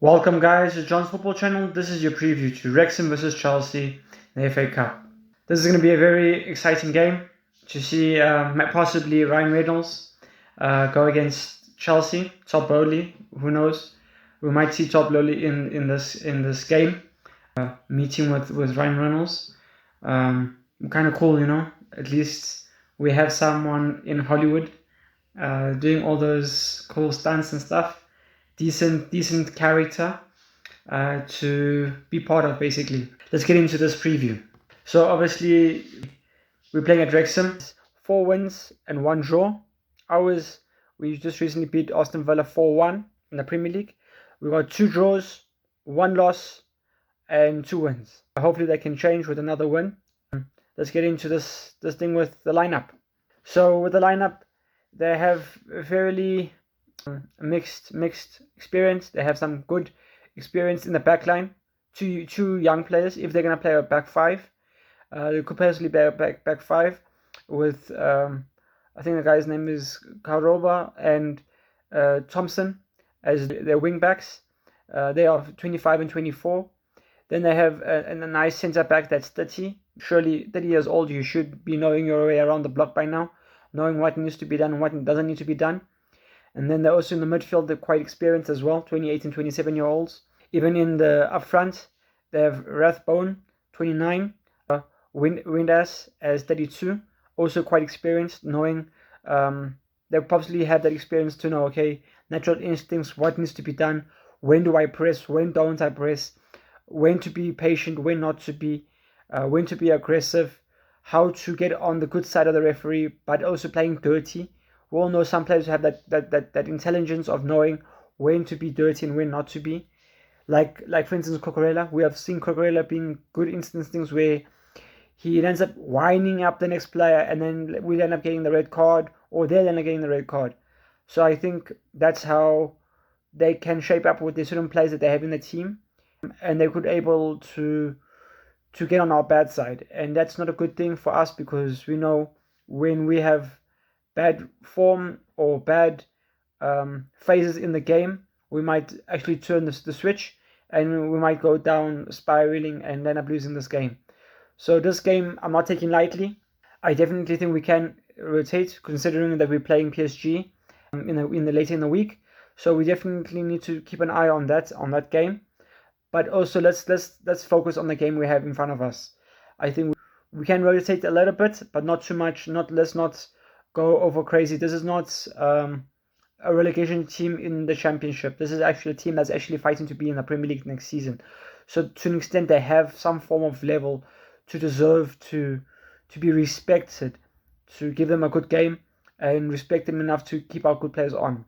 Welcome, guys, to John's Football Channel. This is your preview to Wrexham versus Chelsea in the FA Cup. This is going to be a very exciting game to see possibly Ryan Reynolds go against Chelsea. Todd Bowley, who knows? We might see Todd Bowley in this game, meeting with Ryan Reynolds. Kind of cool, At least we have someone in Hollywood doing all those cool stunts and stuff. Decent character to be part of, basically. Let's get into this preview. So obviously we're playing at Wrexham. 4 wins and 1 draw. We just recently beat Aston Villa 4-1 in the Premier League. We got 2 draws, 1 loss and 2 wins. Hopefully that can change with another win. Let's get into this thing with the lineup. So with the lineup, they have a fairly mixed experience. They have some good experience in the back line. Two young players. If they're gonna play a back five, they could possibly play a back five with I think the guy's name is Karoba and Thompson as their wing backs. They are 25 and 24. Then they have a nice centre back that's 30. Surely 30 years old. You should be knowing your way around the block by now, knowing what needs to be done and what doesn't need to be done. And then they're also in the midfield, they're quite experienced as well, 28 and 27-year-olds. Even in the up front, they have Rathbone, 29, Windass as 32, also quite experienced, knowing they probably have that experience to know, okay, natural instincts, what needs to be done, when do I press, when don't I press, when to be patient, when not to be, when to be aggressive, how to get on the good side of the referee, but also playing dirty. We all know some players have that intelligence of knowing when to be dirty and when not to be. Like for instance, Cucurella. We have seen Cucurella being good instances where he ends up winding up the next player and then we end up getting the red card or they'll end up getting the red card. So I think that's how they can shape up with the certain players that they have in the team and they could able to get on our bad side. And that's not a good thing for us because we know when we have bad form or bad phases in the game, we might actually turn the switch and we might go down spiraling and end up losing this game. So this game I'm not taking lightly. I definitely think we can rotate, considering that we're playing PSG in the later in the week. So we definitely need to keep an eye on that game. But also let's focus on the game we have in front of us. I think we can rotate a little bit, but not too much. Let's not go over crazy. This is not a relegation team in the Championship. This is actually a team that's actually fighting to be in the Premier League next season. So to an extent, they have some form of level to deserve to be respected, to give them a good game and respect them enough to keep our good players on.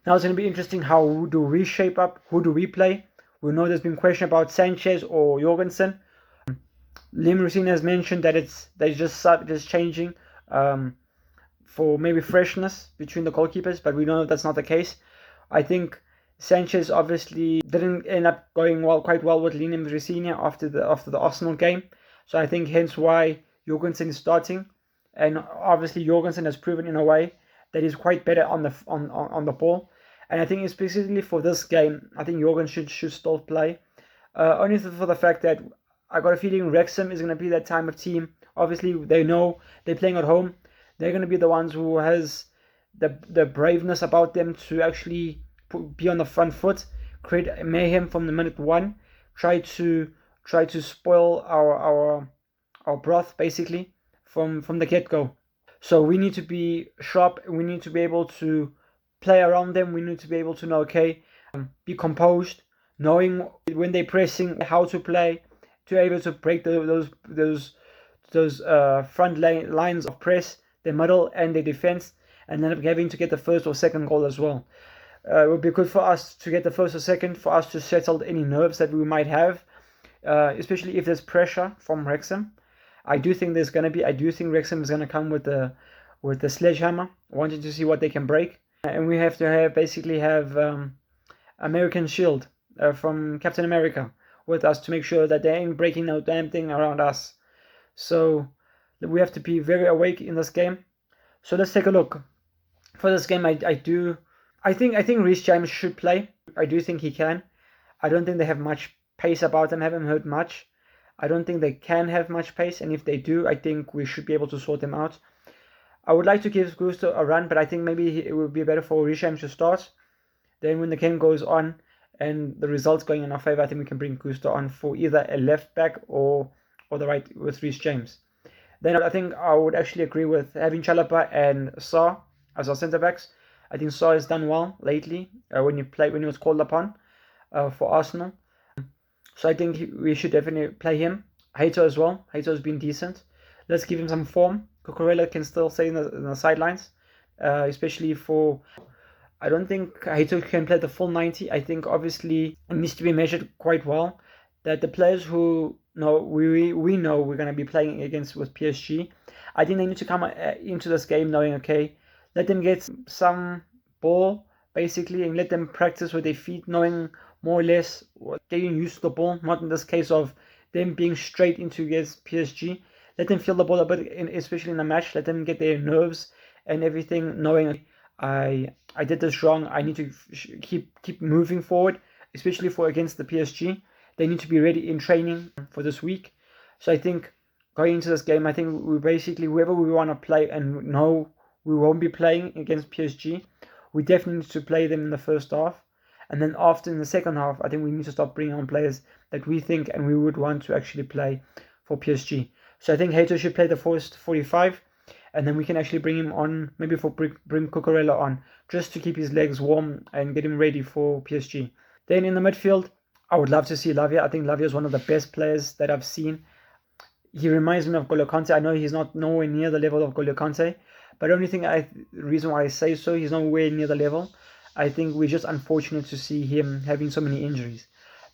Now it's going to be interesting. How do we shape up? Who do we play? We know there's been question about Sanchez or Jorgensen. Liam Rosina has mentioned that they're just changing for maybe freshness between the goalkeepers, but we know that's not the case. I think Sanchez obviously didn't end up going quite well with Liam Rosina after the Arsenal game, so I think hence why Jorgensen is starting, and obviously Jorgensen has proven in a way that he's quite better on the ball. And I think specifically for this game, I think Jorgensen should still play. Only for the fact that I got a feeling Wrexham is going to be that type of team. Obviously, they know they're playing at home. They're going to be the ones who has the braveness about them to actually be on the front foot, create mayhem from the minute one, try to spoil our broth basically from the get-go. So we need to be sharp. We need to be able to play around them. We need to be able to know, okay, be composed, knowing when they're pressing, how to play, to be able to break those front lines of press, the middle and the defense, and then having to get the first or second goal as well. It would be good for us to get the first or second, for us to settle any nerves that we might have, especially if there's pressure from Wrexham. I do think Wrexham is going to come with the sledgehammer, wanting to see what they can break. And we have to basically have American Shield from Captain America with us to make sure that they ain't breaking no damn thing around us. So we have to be very awake in this game. So let's take a look. For this game, I think Reece James should play. I do think he can. I don't think they have much pace about them. Haven't heard much. I don't think they can have much pace, and if they do, I think we should be able to sort them out. I would like to give Gusto a run, but I think maybe it would be better for Wrexham to start. Then when the game goes on and the results going in our favour, I think we can bring Gusto on for either a left back or the right with Reece James. Then I think I would actually agree with having Chalapa and Sarr as our centre backs. I think Sarr has done well lately when he was called upon for Arsenal. So I think we should definitely play him. Hato as well. Hato has been decent. Let's give him some form. Cucurella can still stay in the sidelines, especially for. I don't think Hato can play the full 90. I think obviously it needs to be measured quite well. That the players who know we know we're going to be playing against with PSG, I think they need to come into this game knowing, okay, let them get some ball basically and let them practice with their feet, knowing more or less getting used to the ball. Not in this case of them being straight into against PSG. Let them feel the ball a bit, especially in the match. Let them get their nerves and everything, knowing I did this wrong. I need to keep moving forward, especially for against the PSG. They need to be ready in training for this week. So I think going into this game, I think we basically, whoever we want to play and know we won't be playing against PSG, we definitely need to play them in the first half. And then after in the second half, I think we need to start bringing on players that we think and we would want to actually play for PSG. So I think Hato should play the first 45. And then we can actually bring him on, maybe bring Cucurella on, just to keep his legs warm and get him ready for PSG. Then in the midfield, I would love to see Lavia. I think Lavia is one of the best players that I've seen. He reminds me of Golo Kante. I know he's not nowhere near the level of Golo Kante, but the only reason why I say so, he's nowhere near the level. I think we're just unfortunate to see him having so many injuries.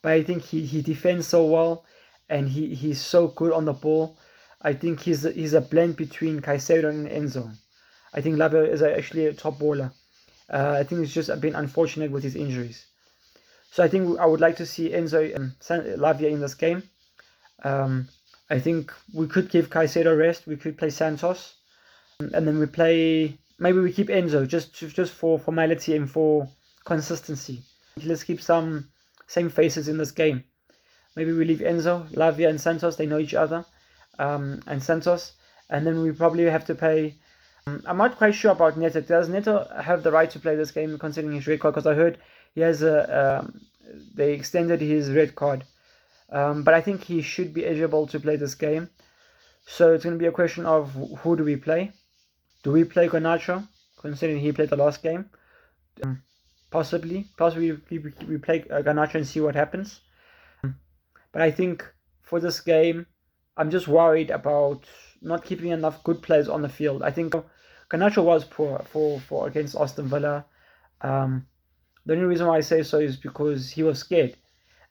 But I think he defends so well, and he's so good on the ball. I think he's a blend between Caicedo and Enzo. I think Lavia is actually a top baller. I think it's just been unfortunate with his injuries. So I think I would like to see Enzo and Lavia in this game. I think we could give Caicedo rest. We could play Santos, and then maybe we keep Enzo just for formality and for consistency. Let's keep some same faces in this game. Maybe we leave Enzo, Lavia, and Santos. They know each other. And Santos, and then we probably have to pay. I'm not quite sure about Neto. Does Neto have the right to play this game considering his red card? Because I heard he has they extended his red card, but I think he should be eligible to play this game. So it's going to be a question of who do we play? Do we play Garnacho, considering he played the last game? Possibly we play Garnacho and see what happens. But I think for this game, I'm just worried about not keeping enough good players on the field. I think Garnacho was poor for against Aston Villa. The only reason why I say so is because he was scared.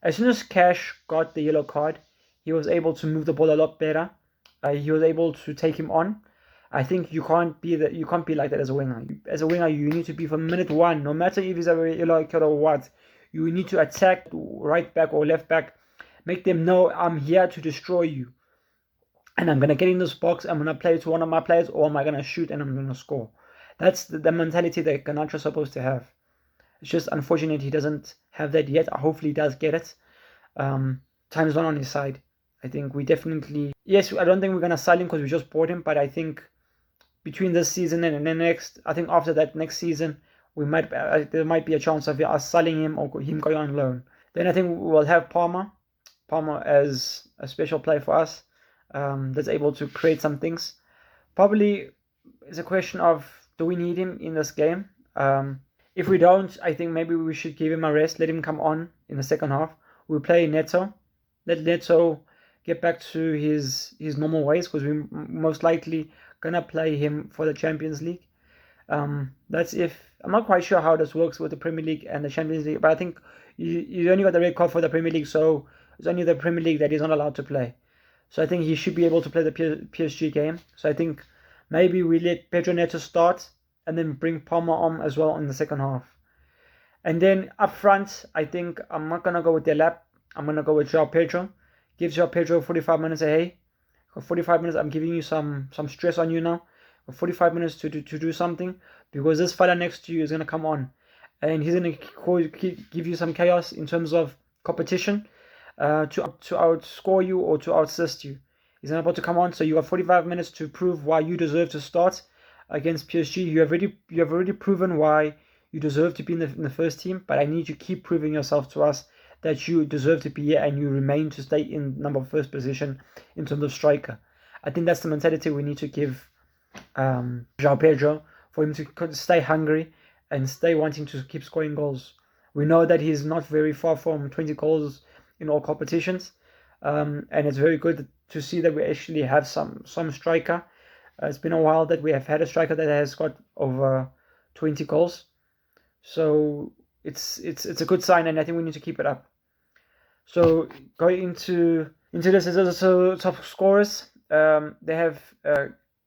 As soon as Cash got the yellow card, he was able to move the ball a lot better. He was able to take him on. I think you can't be like that as a winger. As a winger, you need to be from minute one, no matter if he's a yellow card or what. You need to attack right back or left back. Make them know I'm here to destroy you. And I'm going to get in this box, I'm going to play to one of my players, or am I going to shoot and I'm going to score? That's the mentality that Garnacho is supposed to have. It's just unfortunate he doesn't have that yet. Hopefully he does get it. Time's not on his side. I think we definitely... Yes, I don't think we're going to sell him because we just bought him, but I think between this season and the next, I think after that next season, there might be a chance of us selling him or him going on loan. Then I think we'll have Palmer as a special player for us. That's able to create some things. Probably it's a question of, do we need him in this game? If we don't, I think maybe we should give him a rest, let him come on in the second half. We'll play Neto, let Neto get back to his normal ways, because we're most likely gonna play him for the Champions League. That's if I'm not quite sure how this works with the Premier League and the Champions League, but I think you only got the red card for the Premier League, so it's only the Premier League that he's not allowed to play. So I think he should be able to play the PSG game. So I think maybe we let Pedro Neto start and then bring Palmer on as well in the second half. And then up front, I think I'm not going to go with Delap. I'm going to go with João Pedro. Give João Pedro 45 minutes. Hey, for 45 minutes, I'm giving you some stress on you now. For 45 minutes to do something, because this fella next to you is going to come on. And he's going to give you some chaos in terms of competition to outscore you or to outsist you. He's not about to come on, so you have 45 minutes to prove why you deserve to start against PSG. You have already proven why you deserve to be in the first team, but I need you to keep proving yourself to us that you deserve to be here and you remain to stay in number first position in terms of striker. I think that's the mentality we need to give João Pedro, for him to stay hungry and stay wanting to keep scoring goals. We know that he's not very far from 20 goals in all competitions, and it's very good to see that we actually have some striker. It's been a while that we have had a striker that has got over 20 goals, so it's a good sign, and I think we need to keep it up. So going into this is also top scorers. They have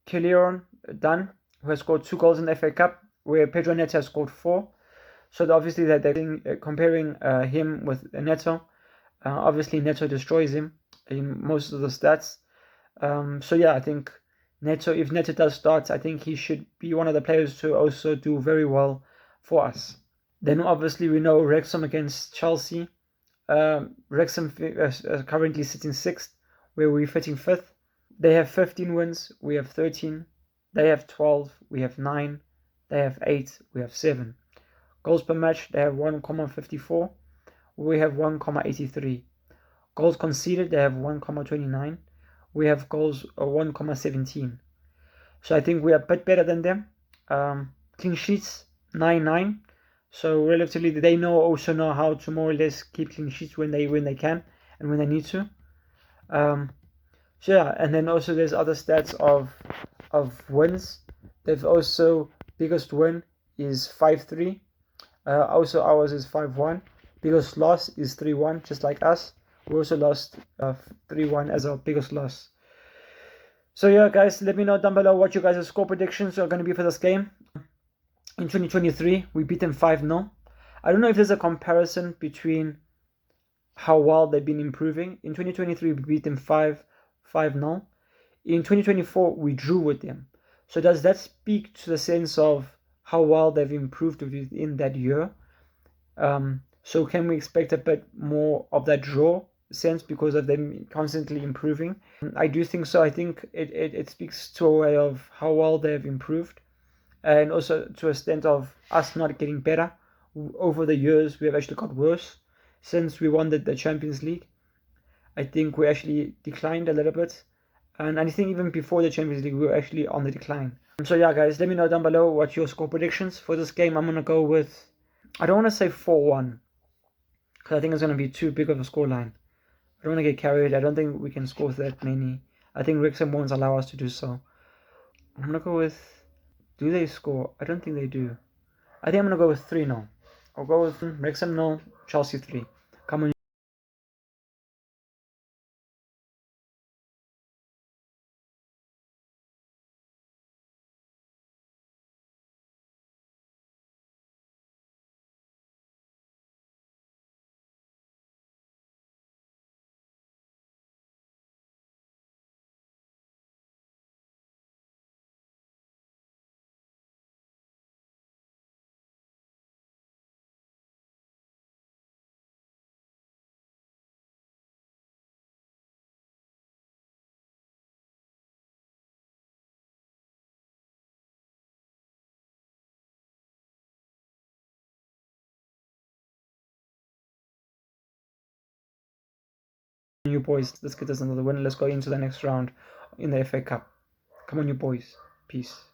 Kylian Dunn, who has scored 2 goals in the FA Cup, where Pedro Neto has scored 4. So obviously they're comparing him with Neto. Obviously Neto destroys him in most of the stats. So yeah, I think Neto, if Neto does start, I think he should be one of the players to also do very well for us. Then obviously we know Wrexham against Chelsea. Wrexham currently sitting 6th, where we're sitting 5th. They have 15 wins, we have 13. They have 12, we have 9. They have 8, we have 7. Goals per match, they have 1,54. We have 1,83. Goals conceded, they have 1,29. We have goals 1,17. So I think we are a bit better than them. Clean sheets, 9-9. So relatively, they also know how to more or less keep clean sheets when they can and when they need to. So yeah, and then also there's other stats of wins. They've also biggest win is 5-3. Also ours is 5-1. Biggest loss is 3-1, just like us. We also lost 3-1 as our biggest loss. So yeah, guys, let me know down below what you guys' score predictions are going to be for this game. In 2023, we beat them 5-0. I don't know if there's a comparison between how well they've been improving. In 2023, we beat them 5-0. In 2024, we drew with them. So does that speak to the sense of how well they've improved within that year? So can we expect a bit more of that draw sense because of them constantly improving? I do think so. I think it speaks to a way of how well they've improved, and also to a extent of us not getting better. Over the years, we have actually got worse. Since we won the Champions League, I think we actually declined a little bit. And I think even before the Champions League, we were actually on the decline. So yeah, guys, let me know down below what your score predictions for this game. I'm going to go with, I don't want to say 4-1, because I think it's going to be too big of a scoreline. I don't want to get carried. I don't think we can score that many. I think Wrexham won't allow us to do so. I'm going to go with, do they score? I don't think they do. I think I'm going to go with 3-0. I'll go with Wrexham 0, Chelsea 3. Come on. You boys, let's get us another win. Let's go into the next round in the FA Cup. Come on, you boys. Peace.